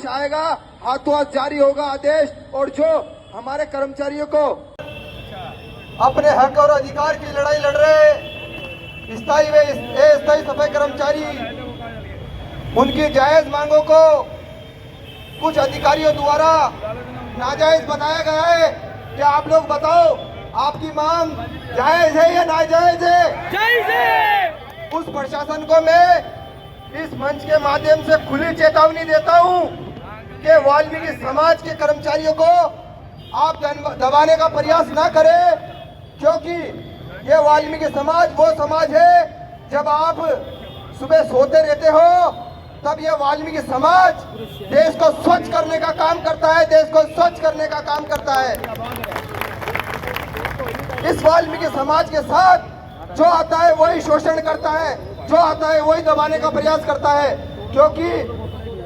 आएगा, हाथों हाथ जारी होगा आदेश। और जो हमारे कर्मचारियों को अपने हक और अधिकार की लड़ाई लड़ रहे स्थायी व अस्थायी सफाई कर्मचारी, उनकी जायज मांगों को कुछ अधिकारियों द्वारा नाजायज बताया गया है। क्या आप लोग बताओ, आपकी मांग जायज है या नाजायज है? जायज है। उस प्रशासन को मैं इस मंच के माध्यम से खुली चेतावनी देता हूं कि वाल्मीकि समाज के कर्मचारियों को आप दबाने का प्रयास ना करें, क्योंकि ये वाल्मीकि समाज वो समाज है, जब आप सुबह सोते रहते हो तब ये वाल्मीकि समाज देश को स्वच्छ करने का काम करता है, देश को स्वच्छ करने का काम करता है। इस वाल्मीकि समाज के साथ जो आता है वही शोषण करता है, जो आता है वही दबाने का प्रयास करता है, क्योंकि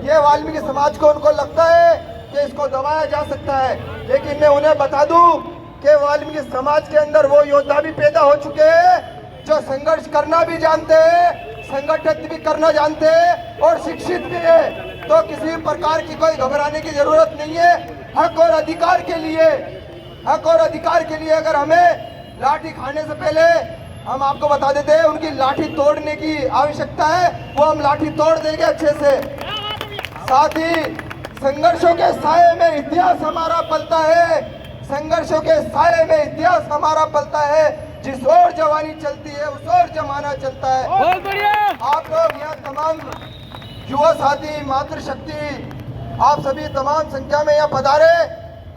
ये वाल्मीकि समाज को उनको लगता है कि इसको दबाया जा सकता है। लेकिन मैं उन्हें बता दूं कि वाल्मीकि समाज के अंदर वो योद्धा भी पैदा हो चुके हैं जो संघर्ष करना भी जानते हैं, संगठित भी करना जानते हैं और शिक्षित भी है। तो किसी प्रकार की कोई घबराने की जरूरत नहीं है। हक और अधिकार के लिए, हक और अधिकार के लिए अगर हमें लाठी खाने से पहले हम आपको बता देते हैं उनकी लाठी तोड़ने की आवश्यकता है, वो हम लाठी तोड़ देंगे अच्छे से। साथ ही संघर्षों के साये में इतिहास हमारा पलता है, संघर्षों के साये में इतिहास हमारा पलता है। जिस ओर जवानी चलती है उस ओर जमाना चलता है। बहुत बढ़िया। आप लोग यहाँ तमाम युवा साथी, मातृशक्ति, आप सभी तमाम संख्या में यहाँ पधारे,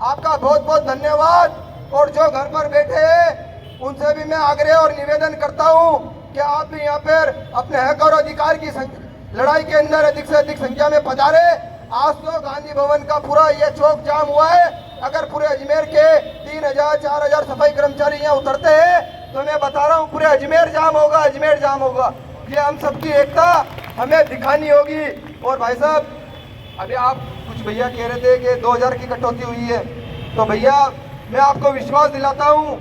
आपका बहुत बहुत धन्यवाद। और जो घर पर बैठे हैं उनसे भी मैं आग्रह और निवेदन करता हूँ कि आप भी यहाँ पर अपने हक और अधिकार की लड़ाई के अंदर अधिक से अधिक संख्या में पधारे। आज तो गांधी भवन का पूरा ये चौक जाम हुआ है। अगर पूरे अजमेर के 3000-4000 सफाई कर्मचारी यहाँ उतरते हैं तो मैं बता रहा हूँ पूरे अजमेर जाम होगा, अजमेर जाम होगा। ये हम सबकी एकता हमें दिखानी होगी। और भाई साहब, अभी आप कुछ भैया कह रहे थे कि 2000 की कटौती हुई है, तो भैया मैं आपको विश्वास दिलाता हूँ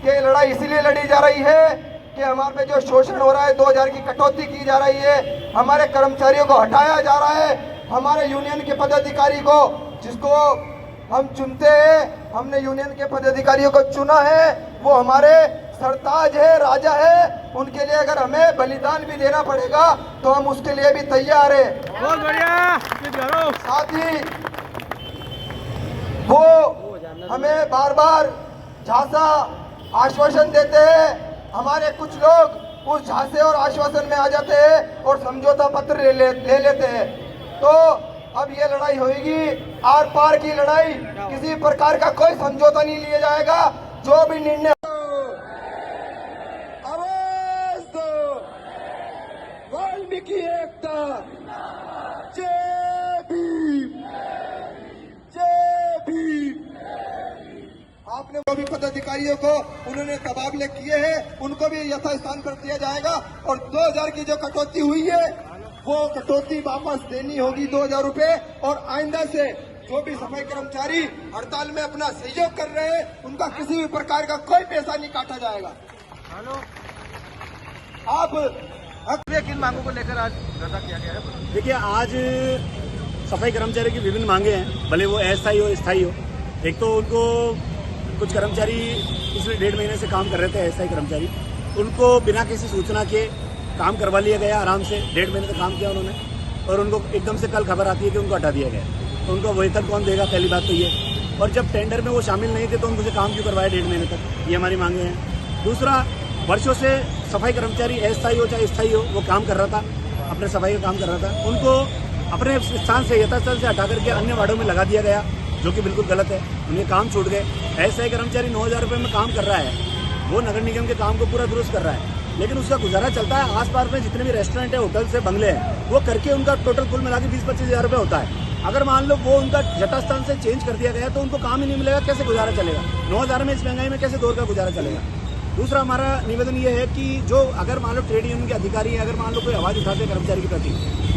कि लड़ाई इसीलिए लड़ी जा रही है कि हमारे पे जो शोषण हो रहा है, 2000 की कटौती की जा रही है, हमारे कर्मचारियों को हटाया जा रहा है, हमारे यूनियन के पदाधिकारी को जिसको हम चुनते हैं, हमने यूनियन के पदाधिकारियों को चुना है, वो हमारे सरताज है, राजा है। उनके लिए अगर हमें बलिदान भी देना पड़ेगा तो हम उसके लिए भी तैयार है। बहुत बढ़िया। साथ ही वो हमें बार बार झांसा आश्वासन देते हैं, हमारे कुछ लोग उस झांसे और आश्वासन में आ जाते हैं और समझौता पत्र ले लेते हैं। तो अब ये लड़ाई होगी आर पार की लड़ाई, किसी प्रकार का कोई समझौता नहीं लिया जाएगा। जो भी निर्णय आवाज दो, वाल्मीकि एकता, जय भीम, जय भीम। आपने वो भी पदाधिकारियों को उन्होंने तबादले किए हैं, उनको भी यथास्थान पर दिया जाएगा। और 2000 की जो कटौती हुई है वो कटौती वापस देनी होगी, 2000 रुपए। और आइंदा से जो भी सफाई कर्मचारी हड़ताल में अपना सहयोग कर रहे हैं उनका किसी भी प्रकार का कोई पैसा नहीं काटा जाएगा। आप किन मांगों को लेकर आज धरना किया गया है? देखिए, आज सफाई कर्मचारी की विभिन्न मांगे हैं, भले वो अस्थायी हो स्थायी हो। एक तो उनको कुछ कर्मचारी पिछले 1.5 महीने से काम कर रहे थे, अस्थायी कर्मचारी, उनको बिना किसी सूचना के काम करवा लिया गया आराम से। 1.5 महीने तक काम किया उन्होंने और उनको एकदम से कल खबर आती है कि उनको हटा दिया गया। तो उनको वेतन कौन देगा, पहली बात तो ये। और जब टेंडर में वो शामिल नहीं थे तो उनको काम क्यों करवाया 1.5 महीने तक, ये हमारी मांगे हैं। दूसरा, वर्षों से सफाई कर्मचारी अस्थायी हो चाहे स्थायी हो वो काम कर रहा था, अपने सफाई का काम कर रहा था, उनको अपने स्थान से यथास्थान से हटा करके अन्य वार्डों में लगा दिया गया, जो कि बिल्कुल गलत है। उन्हें काम छूट गए। अस्थायी कर्मचारी 9000 रुपये में काम कर रहा है, वो नगर निगम के काम को पूरा दुरुस्त कर रहा है, लेकिन उसका गुजारा चलता है। आसपास में जितने भी रेस्टोरेंट है, होटल से बंगले हैं, वो करके उनका टोटल कुल मिला के 20-25 हज़ार रुपये होता है। अगर मान लो वो उनका यथास्थान से चेंज कर दिया गया तो उनको काम ही नहीं मिलेगा, कैसे गुजारा चलेगा? 9000 में इस महंगाई में कैसे दौर का गुजारा चलेगा? दूसरा हमारा निवेदन ये है कि जो अगर मान लो ट्रेड यूनियन के अधिकारी हैं, अगर मान लो कोई आवाज़ उठाते हैं कर्मचारी के प्रति,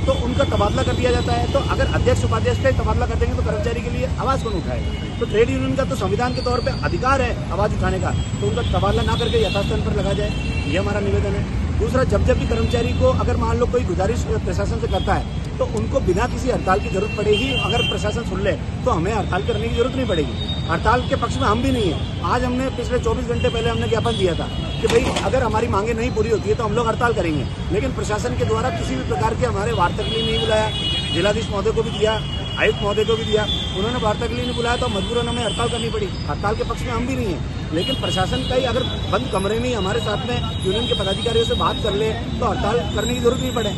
तो उनका तबादला कर दिया जाता है। तो अगर अध्यक्ष उपाध्यक्ष का तबादला कर देंगे तो कर्मचारी के लिए आवाज़ कौन उठाएगा? तो ट्रेड यूनियन का तो संविधान के तौर पर अधिकार है आवाज़ उठाने का, तो उनका तबादला ना करके यथास्थान पर लगा जाए, ये हमारा निवेदन है। दूसरा, जब जब भी कर्मचारी को अगर मान लो कोई गुजारिश प्रशासन से करता है तो उनको बिना किसी हड़ताल की जरूरत पड़ेगी। अगर प्रशासन सुन ले तो हमें हड़ताल करने की जरूरत नहीं पड़ेगी। हड़ताल के पक्ष में हम भी नहीं है। आज हमने पिछले 24 घंटे पहले हमने ज्ञापन दिया था कि भाई अगर हमारी मांगे नहीं पूरी होती है तो हम लोग हड़ताल करेंगे, लेकिन प्रशासन के द्वारा किसी भी प्रकार के हमारे वार्ता के लिए नहीं बुलाया। जिलाधीश महोदय को भी दिया, आयुक्त महोदय को भी दिया, उन्होंने वार्ता के लिए नहीं बुलाया तो मजबूरन हमें हड़ताल करनी पड़ी। हड़ताल के पक्ष में हम भी नहीं है, लेकिन प्रशासन का ही अगर बंद कमरे में ही हमारे साथ में यूनियन के पदाधिकारियों से बात कर ले तो हड़ताल करने की जरूरत नहीं पड़े।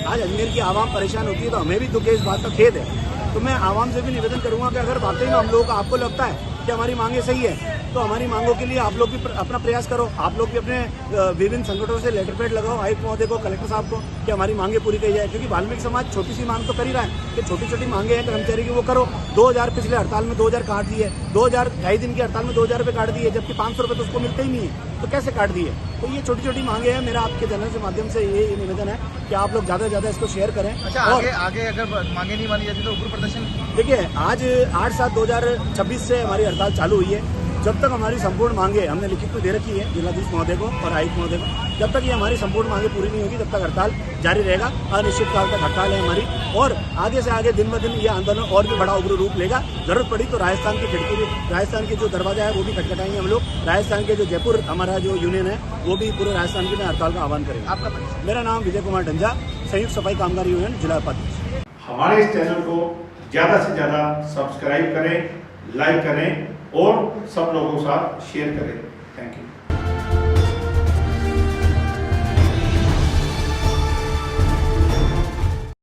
आज अजमेर की आवाम परेशान होती है तो हमें भी दुख है, इस बात का खेद है। तो मैं आवाम से भी निवेदन करूंगा कि अगर वाकई में हम लोगों को आपको लगता है कि हमारी मांगे सही है तो हमारी मांगों के लिए आप लोग भी अपना प्रयास करो। आप लोग भी अपने विभिन्न संगठनों से लेटर पैड लगाओ आयुक्त महोदय को, कलेक्टर साहब को कि हमारी मांगे पूरी की जाए, क्योंकि वाल्मीकि समाज छोटी सी मांग तो कर ही रहा है कि छोटी छोटी मांगे हैं कर्मचारी की वो करो। 2000 पिछले हड़ताल में 2000 काट दिए, 2000 ढाई दिन की हड़ताल में 2000 रुपये काट दिए, जबकि 500 रुपये तो उसको मिलते ही नहीं है, तो कैसे काट दिए। तो ये छोटी छोटी मांगे हैं। मेरा आपके चैनल के माध्यम से ये निवेदन है कि आप लोग ज़्यादा से ज़्यादा इसको शेयर करें। अच्छा, और आगे अगर मांगे नहीं मानी जाती तो उग्र प्रदर्शन। देखिए, आज 8/7/2026 से हमारी हड़ताल चालू हुई है। जब तक हमारी संपूर्ण मांगे, हमने लिखित में दे रखी है जिलाधीश महोदय को और आयुक्त महोदय को, जब तक ये हमारी संपूर्ण मांगे पूरी नहीं होगी तब तक हड़ताल जारी रहेगा। अनिश्चित काल तक हड़ताल है हमारी, और आगे से आगे दिन ब दिन ये आंदोलन और भी बड़ा उग्र रूप लेगा। जरूरत पड़ी तो राजस्थान की खिड़की भी, राजस्थान के जो दरवाजा है वो भी खटखटाएंगे हम लोग। राजस्थान के जो जयपुर हमारा जो यूनियन है वो भी पूरे राजस्थान के में हड़ताल का आह्वान करेंगे। आपका परिचय? मेरा नाम विजय कुमार ढंजा, संयुक्त सफाई कामगार यूनियन जिला उपाध्यक्ष। हमारे इस चैनल को ज़्यादा से ज़्यादा सब्सक्राइब करें, लाइक करें और सब लोगों के साथ शेयर करें। Thank you.